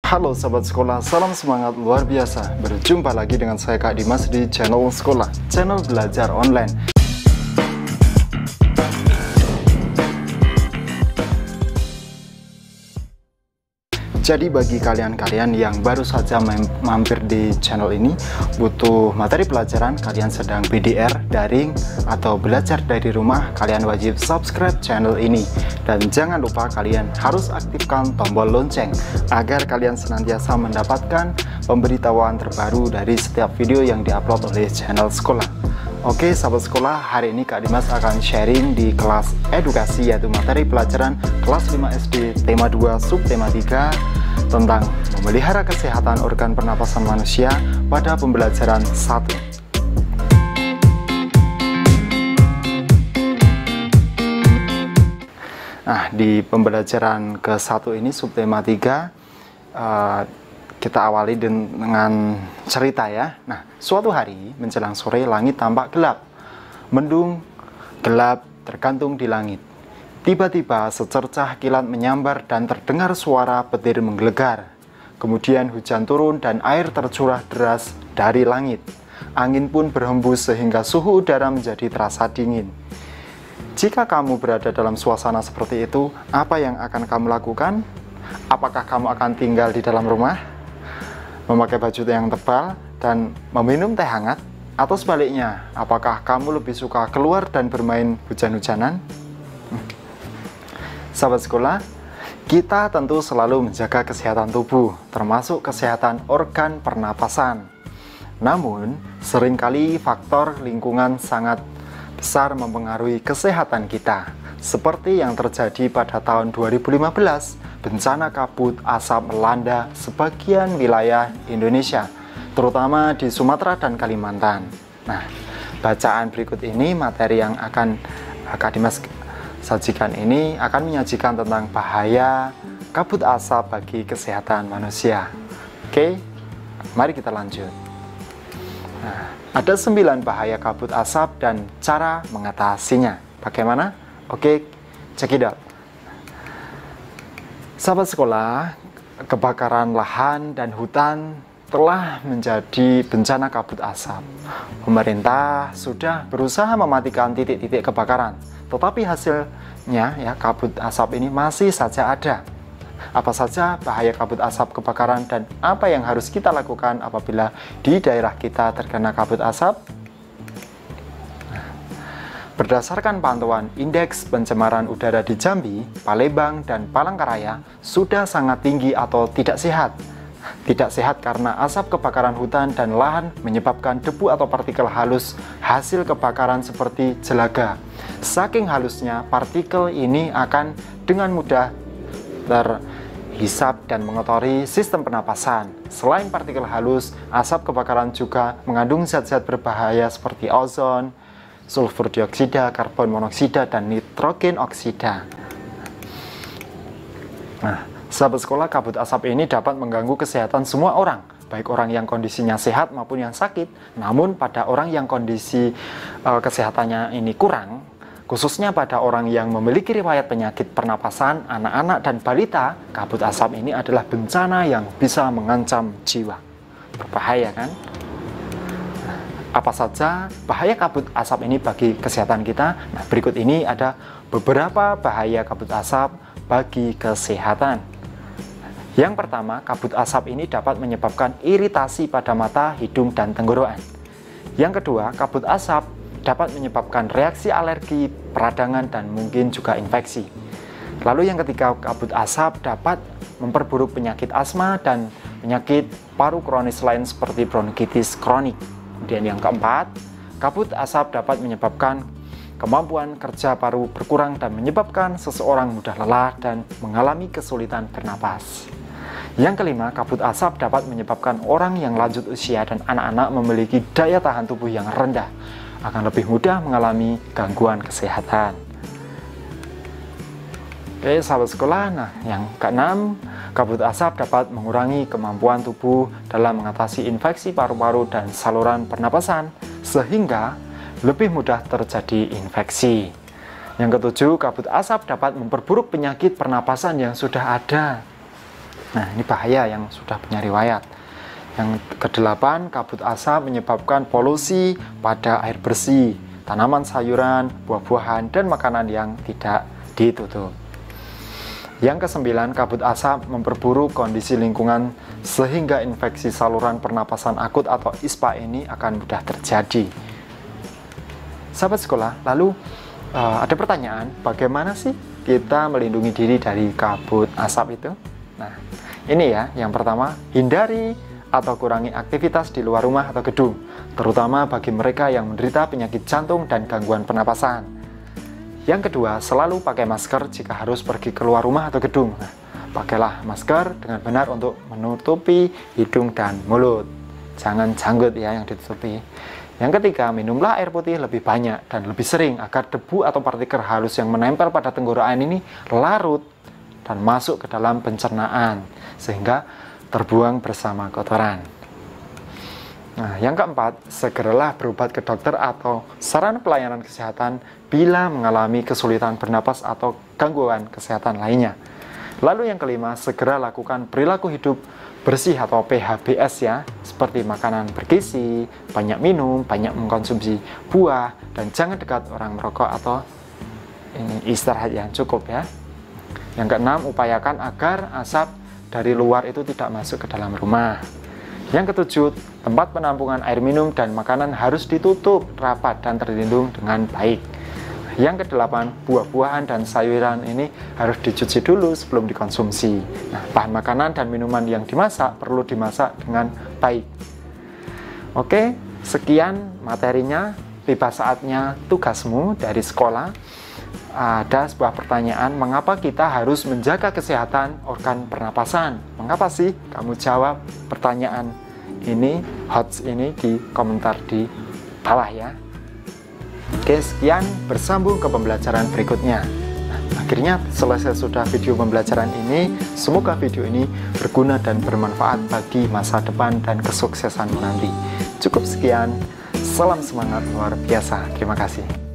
Halo sahabat sekolah, salam semangat luar biasa. Berjumpa lagi dengan saya Kak Dimas di channel sekolah, channel belajar online. Jadi bagi kalian-kalian yang baru saja mampir di channel ini, butuh materi pelajaran, kalian sedang BDR, daring, atau belajar dari rumah, kalian wajib subscribe channel ini. Dan jangan lupa kalian harus aktifkan tombol lonceng, agar kalian senantiasa mendapatkan pemberitahuan terbaru dari setiap video yang diupload oleh channel sekolah. Oke sahabat sekolah, hari ini Kak Dimas akan sharing di kelas edukasi, yaitu materi pelajaran kelas 5 SD tema 2 subtema 3 tentang memelihara kesehatan organ pernapasan manusia pada pembelajaran 1. Nah, di pembelajaran ke-1 ini subtema 3 kita awali dengan cerita ya. Nah, suatu hari menjelang sore langit tampak gelap, mendung, gelap, tergantung di langit. Tiba-tiba secercah kilat menyambar dan terdengar suara petir menggelegar. Kemudian hujan turun dan air tercurah deras dari langit. Angin pun berhembus sehingga suhu udara menjadi terasa dingin. Jika kamu berada dalam suasana seperti itu, apa yang akan kamu lakukan? Apakah kamu akan tinggal di dalam rumah, memakai baju yang tebal, dan meminum teh hangat? Atau sebaliknya, apakah kamu lebih suka keluar dan bermain hujan-hujanan? Sahabat sekolah, kita tentu selalu menjaga kesehatan tubuh, termasuk kesehatan organ pernapasan. Namun, seringkali faktor lingkungan sangat besar mempengaruhi kesehatan kita. Seperti yang terjadi pada tahun 2015, bencana kabut asap melanda sebagian wilayah Indonesia, terutama di Sumatera dan Kalimantan. Nah, bacaan berikut ini, materi yang akan Kak Dimas sajikan ini akan menyajikan tentang bahaya kabut asap bagi kesehatan manusia. Oke, mari kita lanjut. Nah, ada 9 bahaya kabut asap dan cara mengatasinya. Bagaimana? Oke, check it out. Sahabat sekolah, kebakaran lahan dan hutan telah menjadi bencana kabut asap. Pemerintah sudah berusaha mematikan titik-titik kebakaran, tetapi hasilnya ya, kabut asap ini masih saja ada. Apa saja bahaya kabut asap kebakaran dan apa yang harus kita lakukan apabila di daerah kita terkena kabut asap? Berdasarkan pantauan indeks pencemaran udara di Jambi, Palembang, dan Palangkaraya sudah sangat tinggi atau tidak sehat. Tidak sehat karena asap kebakaran hutan dan lahan menyebabkan debu atau partikel halus hasil kebakaran seperti jelaga. Saking halusnya, partikel ini akan dengan mudah terhisap dan mengotori sistem pernapasan. Selain partikel halus, asap kebakaran juga mengandung zat-zat berbahaya seperti ozon, sulfur dioksida, karbon monoksida, dan nitrogen oksida. Nah, sahabat sekolah, kabut asap ini dapat mengganggu kesehatan semua orang, baik orang yang kondisinya sehat maupun yang sakit. Namun pada orang yang kondisi kesehatannya ini kurang, khususnya pada orang yang memiliki riwayat penyakit pernapasan, anak-anak dan balita, kabut asap ini adalah bencana yang bisa mengancam jiwa. Berbahaya kan? Apa saja bahaya kabut asap ini bagi kesehatan kita? Nah, berikut ini ada beberapa bahaya kabut asap bagi kesehatan. Yang pertama, kabut asap ini dapat menyebabkan iritasi pada mata, hidung, dan tenggorokan. Yang kedua, kabut asap dapat menyebabkan reaksi alergi, peradangan, dan mungkin juga infeksi. Lalu yang ketiga, kabut asap dapat memperburuk penyakit asma dan penyakit paru kronis lain seperti bronkitis kronik. Kemudian yang keempat, kabut asap dapat menyebabkan kemampuan kerja paru berkurang dan menyebabkan seseorang mudah lelah dan mengalami kesulitan bernapas. Yang kelima, kabut asap dapat menyebabkan orang yang lanjut usia dan anak-anak memiliki daya tahan tubuh yang rendah, akan lebih mudah mengalami gangguan kesehatan. Oke, sahabat sekolah, nah yang keenam, kabut asap dapat mengurangi kemampuan tubuh dalam mengatasi infeksi paru-paru dan saluran pernapasan, sehingga lebih mudah terjadi infeksi. Yang ketujuh, kabut asap dapat memperburuk penyakit pernapasan yang sudah ada. Nah, ini bahaya yang sudah punya riwayat. Yang kedelapan, kabut asap menyebabkan polusi pada air bersih, tanaman sayuran, buah-buahan, dan makanan yang tidak ditutup. Yang kesembilan, kabut asap memperburuk kondisi lingkungan sehingga infeksi saluran pernapasan akut atau ISPA ini akan mudah terjadi. Sahabat sekolah, lalu ada pertanyaan, bagaimana sih kita melindungi diri dari kabut asap itu? Nah, ini ya, yang pertama, hindari atau kurangi aktivitas di luar rumah atau gedung, terutama bagi mereka yang menderita penyakit jantung dan gangguan pernapasan. Yang kedua, selalu pakai masker jika harus pergi keluar rumah atau gedung. Nah, pakailah masker dengan benar untuk menutupi hidung dan mulut. Jangan janggut ya yang ditutupi. Yang ketiga, minumlah air putih lebih banyak dan lebih sering agar debu atau partikel halus yang menempel pada tenggorokan ini larut dan masuk ke dalam pencernaan sehingga terbuang bersama kotoran. Nah, yang keempat, segeralah berobat ke dokter atau sarana pelayanan kesehatan bila mengalami kesulitan bernapas atau gangguan kesehatan lainnya. Lalu yang kelima, segera lakukan perilaku hidup bersih atau PHBS ya, seperti makanan bergizi, banyak minum, banyak mengkonsumsi buah, dan jangan dekat orang merokok atau istirahat yang cukup ya. Yang keenam, upayakan agar asap dari luar itu tidak masuk ke dalam rumah. Yang ketujuh, tempat penampungan air minum dan makanan harus ditutup rapat dan terlindung dengan baik. Yang kedelapan, buah-buahan dan sayuran ini harus dicuci dulu sebelum dikonsumsi. Nah, bahan makanan dan minuman yang dimasak perlu dimasak dengan baik. Oke, sekian materinya. Tiba saatnya tugasmu dari sekolah. Ada sebuah pertanyaan, mengapa kita harus menjaga kesehatan organ pernapasan? Mengapa sih? Kamu jawab pertanyaan ini, HOTS ini di komentar di bawah ya. Oke, sekian, bersambung ke pembelajaran berikutnya. Nah, akhirnya selesai sudah video pembelajaran ini. Semoga video ini berguna dan bermanfaat bagi masa depan dan kesuksesanmu nanti. Cukup sekian, salam semangat luar biasa. Terima kasih.